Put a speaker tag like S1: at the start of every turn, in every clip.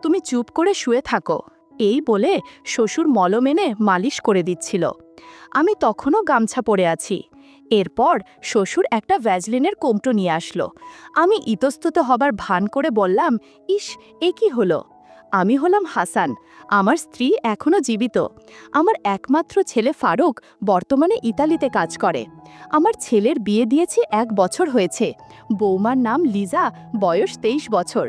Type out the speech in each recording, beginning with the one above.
S1: তুমি চুপ করে শুয়ে থাকো। এই বলে শ্বশুর মলম এনে মালিশ করে দিচ্ছিল। আমি তখনও গামছা পরে আছি। এরপর শ্বশুর একটা ভ্যাজলিনের কোমটো নিয়ে আসলো। আমি ইতস্তত হবার ভান করে বললাম, ইস, এ কি হলো? আমি হলাম হাসান, আমার স্ত্রী এখনও জীবিত। আমার একমাত্র ছেলে ফারুক বর্তমানে ইতালিতে কাজ করে। আমার ছেলের বিয়ে দিয়েছি 1 বছর হয়েছে। বৌমার নাম লিজা, বয়স 23 বছর।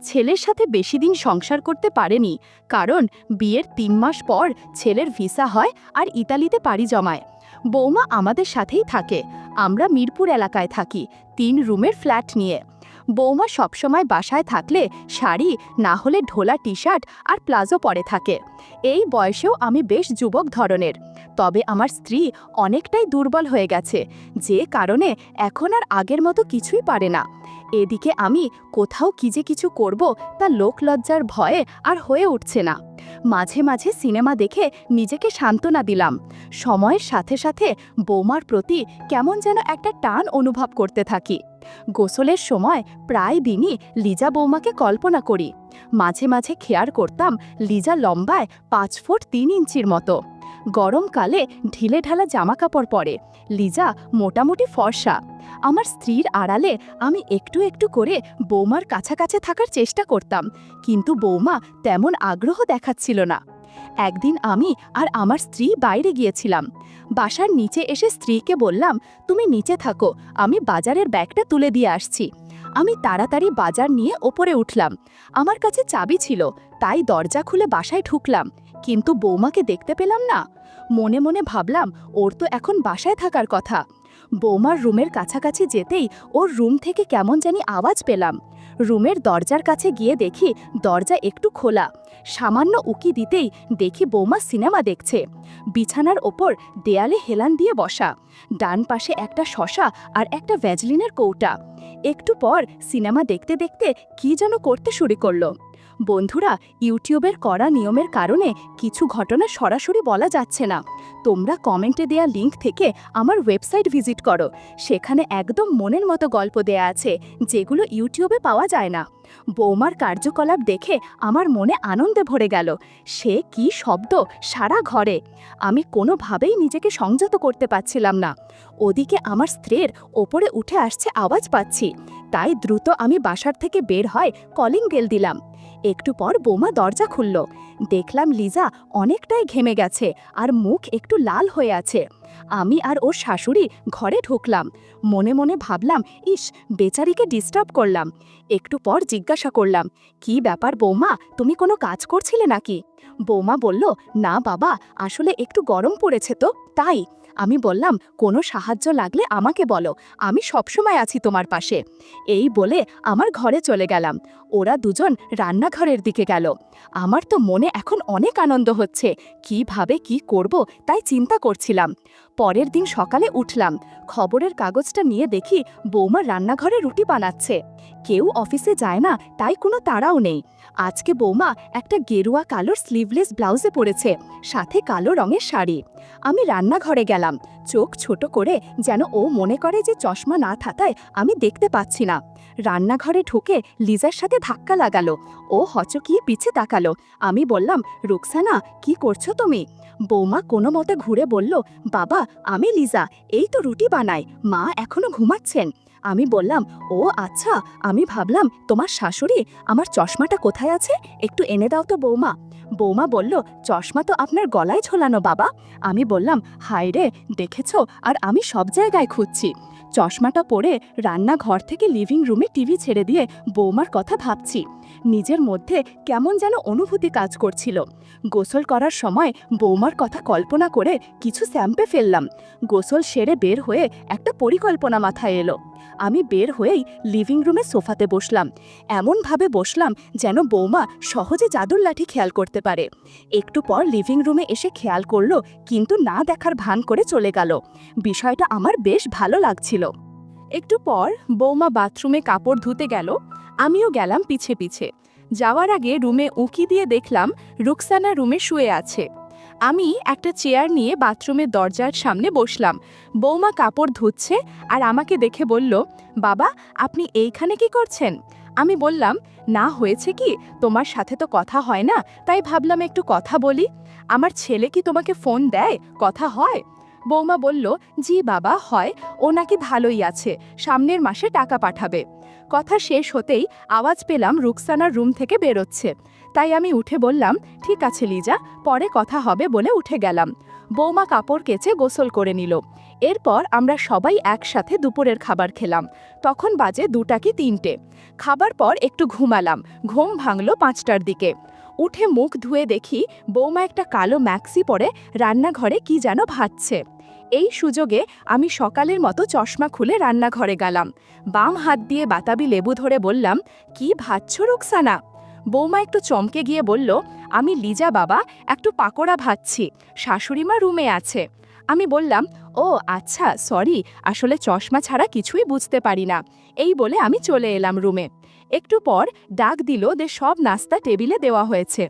S1: ছেলের সাথে বেশি দিন সংসার করতে পারেনি, কারণ বিয়ের 3 মাস পর ছেলের ভিসা হয় আর ইতালিতে পাড়ি জমায়। বৌমা আমাদের সাথেই থাকে। আমরা মিরপুর এলাকায় থাকি, 3 রুমের ফ্ল্যাট নিয়ে। বৌমা সবসময় বাসায় থাকলে শাড়ি না হলে ঢোলা টি শার্ট আর প্লাজো পরে থাকে। এই বয়সেও আমি বেশ যুবক ধরনের। তবে আমার স্ত্রী অনেকটাই দুর্বল হয়ে গেছে, যে কারণে এখন আর আগের মতো কিছুই পারে না। এদিকে আমি কোথাও কি যে কিছু করব তা লোকলজ্জার ভয়ে আর হয়ে উঠছে না। মাঝে মাঝে সিনেমা দেখে নিজেকে সান্ত্বনা দিলাম। সময়ের সাথে সাথে বৌমার প্রতি কেমন যেন একটা টান অনুভব করতে থাকি। গোসলের সময় প্রায় দিনই লিজা বৌমাকে কল্পনা করি। মাঝে মাঝে খেয়াল করতাম লিজা লম্বায় 5 ফুট 3 ইঞ্চির মতো। গরমকালে ঢিলে ঢালা জামাকাপড় পরে। লিজা মোটামুটি ফর্সা। আমার স্ত্রীর আড়ালে আমি একটু একটু করে বৌমার কাছাকাছি থাকার চেষ্টা করতাম, কিন্তু বৌমা তেমন আগ্রহ দেখাচ্ছিল না। একদিন আমি আর আমার স্ত্রী বাইরে গিয়েছিলাম। বাসার নিচে এসে স্ত্রীকে বললাম, তুমি নিচে থাকো, আমি বাজারের ব্যাগটা তুলে দিয়ে আসছি। আমি তাড়াতাড়ি বাজার নিয়ে ওপরে উঠলাম। আমার কাছে চাবি ছিল, তাই দরজা খুলে বাসায় ঢুকলাম, কিন্তু বৌমাকে দেখতে পেলাম না। মনে মনে ভাবলাম, ওর তো এখন বাসায় থাকার কথা। বৌমার রুমের কাছাকাছি যেতেই ওর রুম থেকে কেমন জানি আওয়াজ পেলাম। রুমের দরজার কাছে গিয়ে দেখি দরজা একটু খোলা। সামান্য উকি দিতেই দেখি বৌমা সিনেমা দেখছে। বিছানার ওপর দেয়ালে হেলান দিয়ে বসা, ডান পাশে একটা শসা আর একটা ভ্যাজলিনের কৌটা। একটু পর সিনেমা দেখতে দেখতে কি যেন করতে শুরু করলো। বন্ধুরা, ইউটিউবের কড়া নিয়মের কারণে কিছু ঘটনা সরাসরি বলা যাচ্ছে না। তোমরা কমেন্টে দেয়া লিংক থেকে আমার ওয়েবসাইট ভিজিট করো, সেখানে একদম মনের মতো গল্প দেয়া আছে, যেগুলো ইউটিউবে পাওয়া যায় না। বৌমার কার্যকলাপ দেখে আমার মনে আনন্দে ভরে গেল। সে কি শব্দ সারা ঘরে! আমি কোনোভাবেই নিজেকে সংযত করতে পারছিলাম না। ওদিকে আমার স্ত্রীর ওপরে উঠে আসছে আওয়াজ পাচ্ছি, তাই দ্রুত আমি বাসার থেকে বের হয় কলিং বেল দিলাম। একটু পর বৌমা দরজা খুলল। দেখলাম লিজা অনেকটাই ঘেমে গেছে আর মুখ একটু লাল হয়ে আছে। আমি আর ওর শাশুড়ি ঘরে ঢুকলাম। মনে মনে ভাবলাম, ইস, বেচারিকে ডিস্টার্ব করলাম। একটু পর জিজ্ঞাসা করলাম, কি ব্যাপার বৌমা, তুমি কোনো কাজ করছিলে নাকি? বৌমা বলল, না বাবা, আসলে একটু গরম পড়েছে তো, তাই। আমি বললাম, কোনো সাহায্য লাগলে আমাকে বলো, আমি সবসময় আছি তোমার পাশে। এই বলে আমার ঘরে চলে গেলাম। ওরা দুজন রান্নাঘরের দিকে গেল। আমার তো মনে এখন অনেক আনন্দ হচ্ছে। কিভাবে কি করব তাই চিন্তা করছিলাম। পরের দিন সকালে উঠলাম, খবরের কাগজটা নিয়ে দেখি বৌমা রান্নাঘরে রুটি বানাচ্ছে। কেউ অফিসে যায় না, তাই কোনো তাড়াও নেই। আজকে বৌমা একটা গেরুয়া কালোর স্লিভলেস ব্লাউজে পরেছে, সাথে কালো রঙের শাড়ি। আমি রান্নাঘরে গেলাম, চোখ ছোট করে, যেন ও মনে করে যে চশমা না থাকায় আমি দেখতে পাচ্ছি না। রান্নাঘরে ঢুকে লিজার সাথে ধাক্কা লাগালো। ও হচকিয়ে পিছে তাকালো। আমি বললাম, রুকসানা, কি করছো তুমি? বৌমা কোনো মতে ঘুরে বলল, বাবা, আমি লিজা, এই তো রুটি বানাই, মা এখনো ঘুমাচ্ছেন। আমি বললাম, ও আচ্ছা, আমি ভাবলাম তোমার শাশুড়ি। আমার চশমাটা কোথায় আছে, একটু এনে দাও তো বৌমা। বৌমা বলল, চশমা তো আপনার গলায় ঝোলানো বাবা। আমি বললাম, হায় রে, দেখেছ, আর আমি সব জায়গায় খুঁজছি। চশমাটা পরে রান্নাঘর থেকে লিভিং রুমে টিভি ছেড়ে দিয়ে বৌমার কথা ভাবছি। নিজের মধ্যে কেমন যেন অনুভূতি কাজ করছিল। গোসল করার সময় বৌমার কথা কল্পনা করে কিছু স্যাম্পে ফেললাম। গোসল সেরে বের হয়ে একটা পরিকল্পনা মাথায় এলো। আমি বের হয়েই লিভিং রুমে সোফাতে বসলাম। এমনভাবে বসলাম যেন বৌমা সহজে জাদুর লাঠি খেয়াল করতে পারে। একটু পর লিভিং রুমে এসে খেয়াল করলো, কিন্তু না দেখার ভান করে চলে গেল। বিষয়টা আমার বেশ ভালো লাগছিল। একটু পর বৌমা বাথরুমে কাপড় ধুতে গেল, আমিও গেলাম পিছে পিছে। যাওয়ার আগে রুমে উঁকি দিয়ে দেখলাম রুকসানা রুমে শুয়ে আছে। আমি একটা চেয়ার নিয়ে বাথরুমের দরজার সামনে বসলাম। বৌমা কাপড় ধুচ্ছে আর আমাকে দেখে বলল, বাবা, আপনি এইখানে কি করছেন? আমি বললাম, না হয়েছে কি, তোমার সাথে তো কথা হয় না, তাই ভাবলাম একটু কথা বলি। আমার ছেলে কি তোমাকে ফোন দেয়, কথা হয়? বৌমা বলল, জি বাবা হয়, ও নাকি ভালোই আছে, সামনের মাসে টাকা পাঠাবে। কথা শেষ হতেই আওয়াজ পেলাম রুকসানার রুম থেকে বেরোচ্ছে। তাই আমি উঠে বললাম, ঠিক আছে লিজা, পরে কথা হবে বলে উঠে গেলাম। বৌমা কাপড় কেচে গোসল করে নিল। এরপর আমরা সবাই একসাথে দুপুরের খাবার খেলাম। তখন বাজে 2টা কি 3টে। খাবার পর একটু ঘুমালাম, ঘুম ভাঙল 5টার দিকে। উঠে মুখ ধুয়ে দেখি বৌমা একটা কালো ম্যাক্সি পরে রান্নাঘরে কি যেন ভাজছে। এই সুযোগে আমি সকালের মতো চশমা খুলে রান্নাঘরে গেলাম। বাম হাত দিয়ে বাতাবি লেবু ধরে বললাম, কি ভাজছো রুকসানা? বৌমা একটু চমকে গিয়ে বলল, আমি লিজা বাবা, একটু পাকোড়া ভাজছি, শাশুড়িমা রুমে আছে। আমি বললাম, ও আচ্ছা সরি, আসলে চশমা ছাড়া কিছুই বুঝতে পারি না। এই বলে আমি চলে এলাম রুমে। একটু পর ডাক দিল যে সব নাস্তা টেবিলে দেওয়া হয়েছে।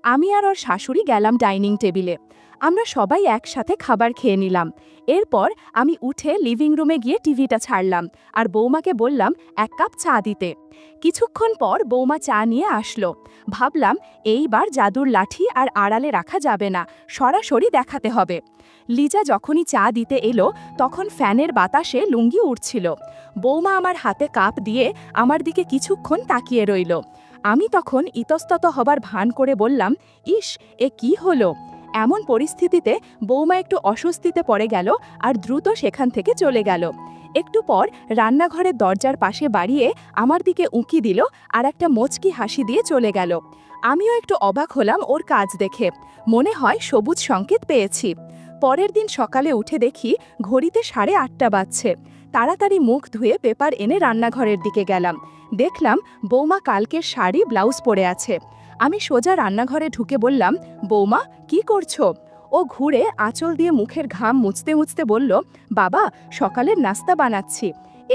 S1: আমি আর ওর শাশুড়ি গেলাম ডাইনিং টেবিলে। আমরা সবাই একসাথে খাবার খেয়ে নিলাম। এরপর আমি উঠে লিভিং রুমে গিয়ে টিভিটা ছাড়লাম আর বৌমাকে বললাম 1 কাপ চা দিতে। কিছুক্ষণ পর বৌমা চা নিয়ে আসলো। ভাবলাম এইবার জাদুর লাঠি আর আড়ালে রাখা যাবে না, সরাসরি দেখাতে হবে। লিজা যখনই চা দিতে এলো তখন ফ্যানের বাতাসে লুঙ্গি উড়ছিল। বৌমা আমার হাতে কাপ দিয়ে আমার দিকে কিছুক্ষণ তাকিয়ে রইল। আমি তখন ইতস্তত হবার ভান করে বললাম, ইস, এ কি হলো? এমন পরিস্থিতিতে বৌমা একটু অস্বস্তিতে পড়ে গেল আর দ্রুত সেখান থেকে চলে গেল। একটু পর রান্নাঘরের দরজার পাশে বাড়িয়ে আমার দিকে উঁকি দিল আর একটা মোচকি হাসি দিয়ে চলে গেল। আমিও একটু অবাক হলাম ওর কাজ দেখে। মনে হয় সবুজ সংকেত পেয়েছি। পরের দিন সকালে উঠে দেখি ঘড়িতে 8:30 বাজছে। তাড়াতাড়ি মুখ ধুয়ে পেপার এনে রান্নাঘরের দিকে গেলাম। দেখলাম বৌমা কালকের শাড়ি ব্লাউজ পরে আছে। আমি সোজা রান্নাঘরে ঢুকে বললাম, বৌমা কি করছো? ও ঘুরে আঁচল দিয়ে মুখের ঘাম মুছতে মুছতে বলল, বাবা, সকালের নাস্তা বানাচ্ছি।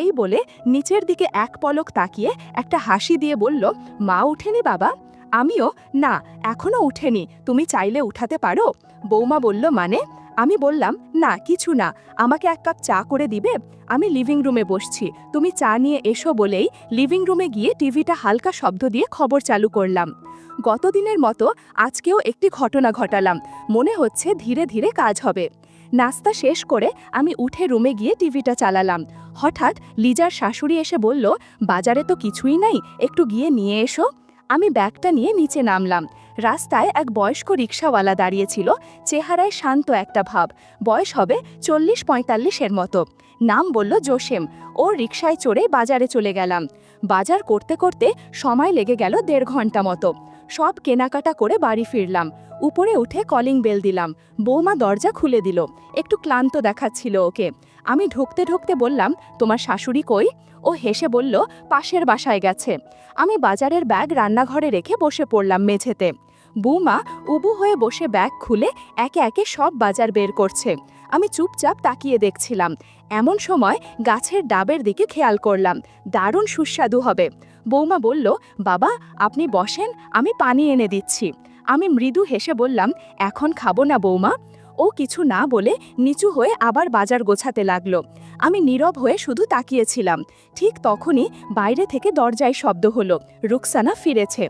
S1: এই বলে নিচের দিকে এক পলক তাকিয়ে একটা হাসি দিয়ে বলল, মা উঠেনি বাবা? আমিও, না এখনো উঠেনি, তুমি চাইলে উঠাতে পারো। বৌমা বলল, মানে? আমি বললাম, না কিছু না, আমাকে 1 কাপ চা করে দিবে? আমি লিভিং রুমে বসছি, তুমি চা নিয়ে এসো বলেই লিভিং রুমে গিয়ে টিভিটা হালকা শব্দ দিয়ে খবর চালু করলাম। গতদিনের মতো আজকেও একটি ঘটনা ঘটালাম। মনে হচ্ছে ধীরে ধীরে কাজ হবে। নাস্তা শেষ করে আমি উঠে রুমে গিয়ে টিভিটা চালালাম। হঠাৎ লিজার শাশুড়ি এসে বলল, বাজারে তো কিছুই নাই, একটু গিয়ে নিয়ে এসো। আমি ব্যাগটা নিয়ে নিচে নামলাম। রাস্তায় এক বয়স্ক রিকশাওয়ালা দাঁড়িয়েছিল, চেহারায় শান্ত একটা ভাব, বয়স হবে 40-45-এর মতো। নাম বলল জোসেম। ওর রিকশায় চড়ে বাজারে চলে গেলাম। বাজার করতে করতে সময় লেগে গেল 1.5 ঘন্টা মতো। সব কেনাকাটা করে বাড়ি ফিরলাম। উপরে উঠে কলিং বেল দিলাম। বৌমা দরজা খুলে দিল। একটু ক্লান্ত দেখাচ্ছিল ওকে। আমি ঢুকতে ঢুকতে বললাম, তোমার শাশুড়ি কই? ও হেসে বলল, পাশের বাসায় গেছে। আমি বাজারের ব্যাগ রান্নাঘরে রেখে বসে পড়লাম মেঝেতে। বৌমা উবু হয়ে বসে ব্যাগ খুলে একে একে সব বাজার বের করছে। আমি চুপচাপ তাকিয়ে দেখছিলাম। এমন সময় গাছের ডাবের দিকে খেয়াল করলাম, দারুণ সুস্বাদু হবে। বৌমা বলল, বাবা আপনি বসেন, আমি পানি এনে দিচ্ছি। আমি মৃদু হেসে বললাম, এখন খাবো না বৌমা। ও কিছু না বলে নিচু হয়ে আবার বাজার গোছাতে লাগলো। আমি নীরব হয়ে শুধু তাকিয়েছিলাম। ঠিক তখনই বাইরে থেকে দরজায় শব্দ হলো, রুকসানা ফিরেছে।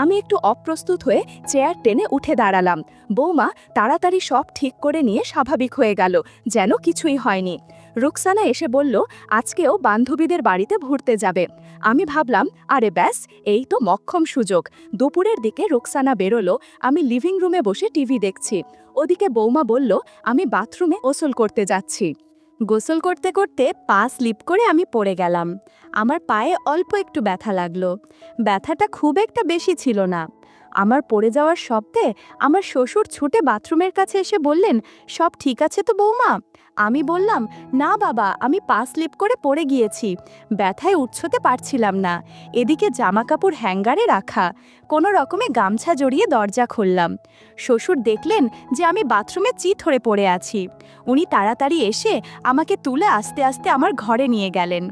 S1: আমি একটু অপ্রস্তুত হয়ে চেয়ার টেনে উঠে দাঁড়ালাম। বৌমা তাড়াতাড়ি সব ঠিক করে নিয়ে স্বাভাবিক হয়ে গেল, যেন কিছুই হয়নি। রুকসানা এসে বলল, আজকেও বান্ধবীদের বাড়িতে ঘুরতে যাবে। আমি ভাবলাম, আরে ব্যাস, এই তো মক্ষম সুযোগ। দুপুরের দিকে রুকসানা বেরোলো। আমি লিভিং রুমে বসে টিভি দেখছি। ওদিকে বৌমা বলল, আমি বাথরুমে গোসল করতে যাচ্ছি। গোসল করতে করতে পা স্লিপ করে আমি পড়ে গেলাম। আমার পায়ে অল্প একটু ব্যথা লাগলো। ব্যথাটা খুব একটা বেশি ছিল না। আমার পড়ে যাওয়ার শব্দে আমার শ্বশুর ছুটে বাথরুমের কাছে এসে বললেন, সব ঠিক আছে তো বৌমা? আমি বললাম, না বাবা, আমি পা স্লিপ করে পড়ে গিয়েছি, ব্যথায় উঠতে পারছিলাম না। এদিকে জামা কাপড় হ্যাঙ্গারে রাখা। কোনো রকমে গামছা জড়িয়ে দরজা খুললাম। শ্বশুর দেখলেন যে আমি বাথরুমে চিত হয়ে পড়ে আছি। উনি তাড়াতাড়ি এসে আমাকে তুলে আস্তে আস্তে আমার ঘরে নিয়ে গেলেন।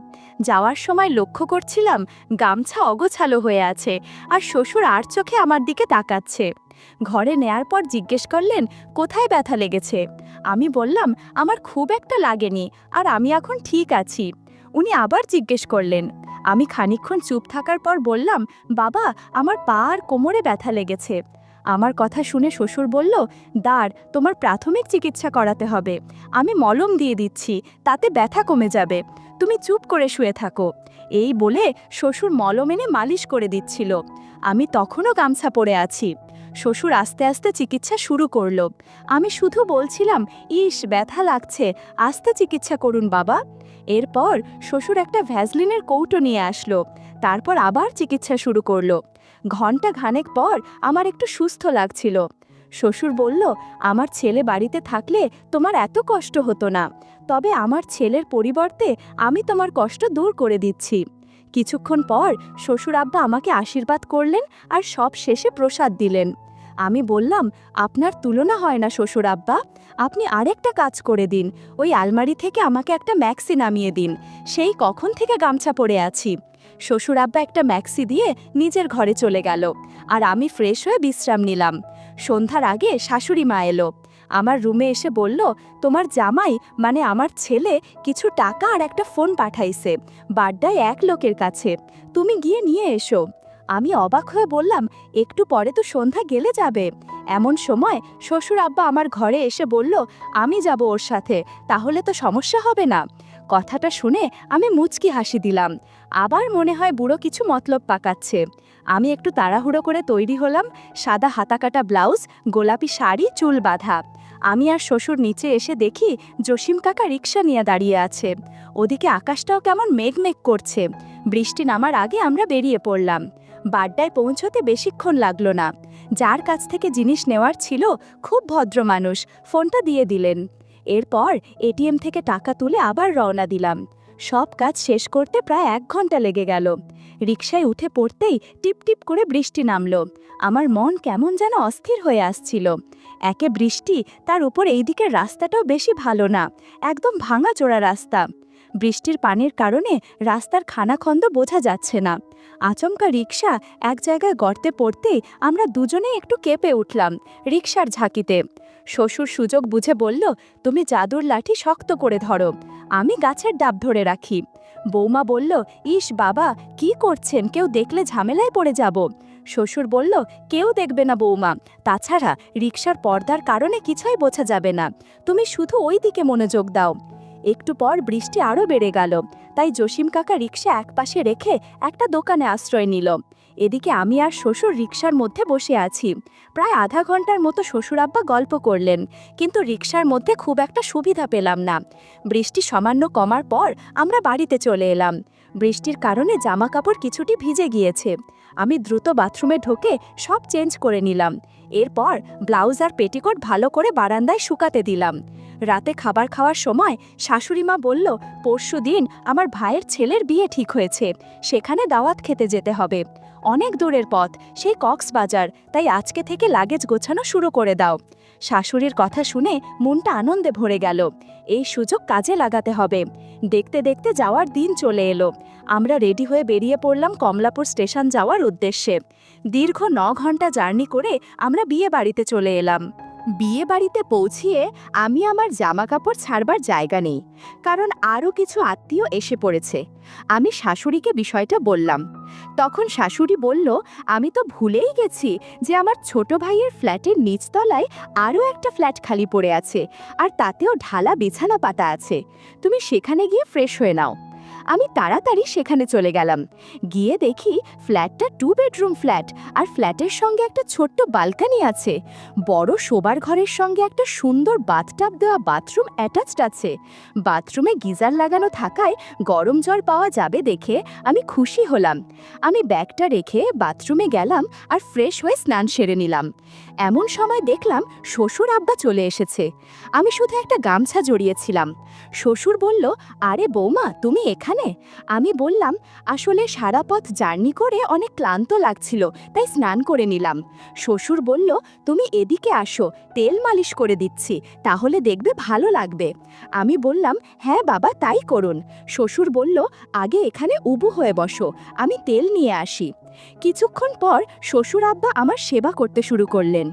S1: যাওয়ার সময় লক্ষ্য করছিলাম গামছা অগোছালো হয়ে আছে আর শ্বশুর আর চোখে আমার দিকে তাকাচ্ছে। ঘরে নেয়ার পর জিজ্ঞেস করলেন, কোথায় ব্যথা লেগেছে? আমি বললাম, আমার খুব একটা লাগেনি আর আমি এখন ঠিক আছি। উনি আবার জিজ্ঞেস করলেন। আমি খানিকক্ষণ চুপ থাকার পর বললাম, বাবা, আমার পা আর কোমরে ব্যথা লেগেছে। আমার কথা শুনে শ্বশুর বলল, দাঁড়, তোমার প্রাথমিক চিকিৎসা করাতে হবে। আমি মলম দিয়ে দিচ্ছি, তাতে ব্যথা কমে যাবে। তুমি চুপ করে শুয়ে থাকো। এই বলে শ্বশুর মলম এনে মালিশ করে দিচ্ছিল। আমি তখনও গামছা পরে আছি। শ্বশুর আস্তে আস্তে চিকিৎসা শুরু করলো। আমি শুধু বলছিলাম, ইস, ব্যথা লাগছে, আস্তে চিকিৎসা করুন বাবা। এরপর শ্বশুর একটা ভ্যাসলিনের কৌটো নিয়ে আসলো। তারপর আবার চিকিৎসা শুরু করলো। ঘণ্টা খানেক পর আমার একটু সুস্থ লাগছিল। শ্বশুর বলল, আমার ছেলে বাড়িতে থাকলে তোমার এত কষ্ট হতো না। তবে আমার ছেলের পরিবর্তে আমি তোমার কষ্ট দূর করে দিচ্ছি। কিছুক্ষণ পর শ্বশুর আব্বা আমাকে আশীর্বাদ করলেন আর সব শেষে প্রসাদ দিলেন। আমি বললাম, আপনার তুলনা হয় না শ্বশুর আব্বা, আপনি আরেকটা কাজ করে দিন। ওই আলমারি থেকে আমাকে একটা ম্যাক্সি নামিয়ে দিন, সেই কখন থেকে গামছা পরে আছি। শ্বশুর আব্বা একটা ম্যাক্সি দিয়ে নিজের ঘরে চলে গেল, আর আমি ফ্রেশ হয়ে বিশ্রাম নিলাম। সন্ধ্যার আগে শাশুড়ি মা এলো। আমার রুমে এসে বলল, তোমার জামাই মানে আমার ছেলে কিছু টাকা আর একটা ফোন পাঠাইছে বাড্ডায় এক লোকের কাছে, তুমি গিয়ে নিয়ে এসো। আমি অবাক হয়ে বললাম, একটু পরে তো সন্ধ্যা গেলে যাবে। এমন সময় শ্বশুর আব্বা আমার ঘরে এসে বলল, আমি যাব ওর সাথে, তাহলে তো সমস্যা হবে না। কথাটা শুনে আমি মুচকি হাসি দিলাম। আবার মনে হয় বুড়ো কিছু মতলব পাকাচ্ছে। আমি একটু তাড়াহুড়ো করে তৈরি হলাম। সাদা হাতাকাটা ব্লাউজ, গোলাপি শাড়ি, চুল বাঁধা। আমি আর শ্বশুর নিচে এসে দেখি জসিম কাকা রিক্সা নিয়ে দাঁড়িয়ে আছে। ওদিকে আকাশটাও কেমন মেঘমেঘ করছে। বৃষ্টি নামার আগে আমরা বেরিয়ে পড়লাম। বাড্ডায় পৌঁছতে বেশিক্ষণ লাগলো না। যার কাছ থেকে জিনিস নেওয়ার ছিল খুব ভদ্র মানুষ, ফোনটা দিয়ে দিলেন। এরপর এটিএম থেকে টাকা তুলে আবার রওনা দিলাম। সব কাজ শেষ করতে প্রায় 1 ঘন্টা লেগে গেল। রিকশায় উঠে পড়তেই টিপ টিপ করে বৃষ্টি নামলো। আমার মন কেমন যেন অস্থির হয়ে আসছিল। একে বৃষ্টি, তার উপর এই দিকের রাস্তাটাও বেশি ভালো না, একদম ভাঙাচোরা রাস্তা। বৃষ্টির পানির কারণে রাস্তার খানাখন্দ বোঝা যাচ্ছে না। আচমকা রিকশা এক জায়গায় গর্তে পড়তেই আমরা দুজনেই একটু কেঁপে উঠলাম রিকশার ঝাঁকিতে। শ্বশুর সুযোগ বুঝে বলল, তুমি জাদুর লাঠি শক্ত করে ধরো, আমি গাছের ডাব ধরে রাখি। বৌমা বলল, ইস বাবা, কি করছেন, কেউ দেখলে ঝামেলায় পড়ে যাব। শ্বশুর বলল, কেউ দেখবে না বৌমা, তাছাড়া রিকশার পর্দার কারণে কিছুই বোঝা যাবে না, তুমি শুধু ওই দিকে মনোযোগ দাও। একটু পর বৃষ্টি আরও বেড়ে গেল, তাই জসিম কাকা রিকশা একপাশে রেখে একটা দোকানে আশ্রয় নিল। এদিকে আমি আর শ্বশুর রিকশার মধ্যে বসে আছি। প্রায় আধা ঘন্টার মতো শ্বশুর আব্বা গল্প করলেন, কিন্তু রিকশার মধ্যে খুব একটা সুবিধা পেলাম না। বৃষ্টি সামান্য কমার পর আমরা বাড়িতে চলে এলাম। বৃষ্টির কারণে জামা কাপড় কিছুটি ভিজে গিয়েছে। আমি দ্রুত বাথরুমে ঢোকে সব চেঞ্জ করে নিলাম। এরপর ব্লাউজ আর পেটিকোট ভালো করে বারান্দায় শুকাতে দিলাম। রাতে খাবার খাওয়ার সময় শাশুড়িমা বলল, পরশুদিন আমার ভাইয়ের ছেলের বিয়ে ঠিক হয়েছে, সেখানে দাওয়াত খেতে যেতে হবে। অনেক দূরের পথ, সেই কক্সবাজার, তাই আজকে থেকে লাগেজ গোছানো শুরু করে দাও। শাশুড়ির কথা শুনে মনটা আনন্দে ভরে গেল। এই সুযোগ কাজে লাগাতে হবে। দেখতে দেখতে যাওয়ার দিন চলে এলো। আমরা রেডি হয়ে বেরিয়ে পড়লাম কমলাপুর স্টেশন যাওয়ার উদ্দেশ্যে। দীর্ঘ 9 ঘন্টা জার্নি করে আমরা বিয়ে বাড়িতে চলে এলাম। বিয়ে বাড়িতে পৌঁছিয়ে আমি আমার জামাকাপড় ছাড়বার জায়গা নেই, কারণ আরও কিছু আত্মীয় এসে পড়েছে। আমি শাশুড়িকে বিষয়টা বললাম। তখন শাশুড়ি বলল, আমি তো ভুলেই গেছি যে আমার ছোট ভাইয়ের ফ্ল্যাটের নিচতলায় আরও একটা ফ্ল্যাট খালি পড়ে আছে, আর তাতেও ঢালা বিছানা পাতা আছে। তুমি সেখানে গিয়ে ফ্রেশ হয়ে নাও। আমি তাড়াতাড়ি সেখানে চলে গেলাম। গিয়ে দেখি ফ্ল্যাটটা 2 বেডরুম ফ্ল্যাট, আর ফ্ল্যাটের সঙ্গে একটা ছোট্ট বালকানি আছে। বড় শোবার ঘরের সঙ্গে একটা সুন্দর বাথটাব দেওয়া বাথরুম অ্যাটাচড আছে। বাথরুমে গিজার লাগানো থাকায় গরম জল পাওয়া যাবে দেখে আমি খুশি হলাম। আমি ব্যাগটা রেখে বাথরুমে গেলাম আর ফ্রেশ হয়ে স্নান সেরে নিলাম। এমন সময় দেখলাম শ্বশুর আব্বা চলে এসেছে। আমি শুধু একটা গামছা জড়িয়েছিলাম। শ্বশুর বলল, আরে বৌমা, তুমি এখানে? আমি বললাম, আসলে সারা পথ জার্নি করে অনেক ক্লান্ত লাগছিল, তাই স্নান করে নিলাম। শ্বশুর বলল, তুমি এদিকে আসো, তেল মালিশ করে দিচ্ছি, তাহলে দেখবে ভালো লাগবে। আমি বললাম, হ্যাঁ বাবা, তাই করুন। শ্বশুর বলল, আগে এখানে উবু হয়ে বসো, আমি তেল নিয়ে আসি। কিছুক্ষণ পর শ্বশুর আব্বা আমার সেবা করতে শুরু করলেন।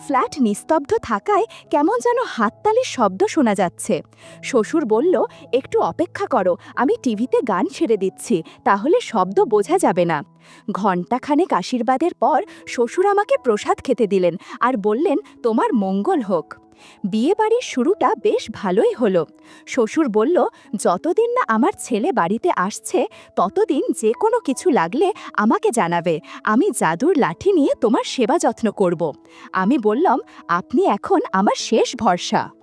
S1: ফ্ল্যাট নিস্তব্ধ থাকায় কেমন যেন হাততালির শব্দ শোনা যাচ্ছে। শ্বশুর বলল, একটু অপেক্ষা করো, আমি টিভিতে গান ছেড়ে দিচ্ছি, তাহলে শব্দ বোঝা যাবে না। ঘণ্টাখানেক আশীর্বাদের পর শ্বশুর আমাকে প্রসাদ খেতে দিলেন আর বললেন, তোমার মঙ্গল হোক। বিয়েবাড়ির শুরুটা বেশ ভালোই হলো। শ্বশুর বলল, যতদিন না আমার ছেলে বাড়িতে আসছে ততদিন যে কোনো কিছু লাগলে আমাকে জানাবে, আমি জাদুর লাঠি নিয়ে তোমার সেবা যত্ন করব। আমি বললাম, আপনি এখন আমার শেষ ভরসা।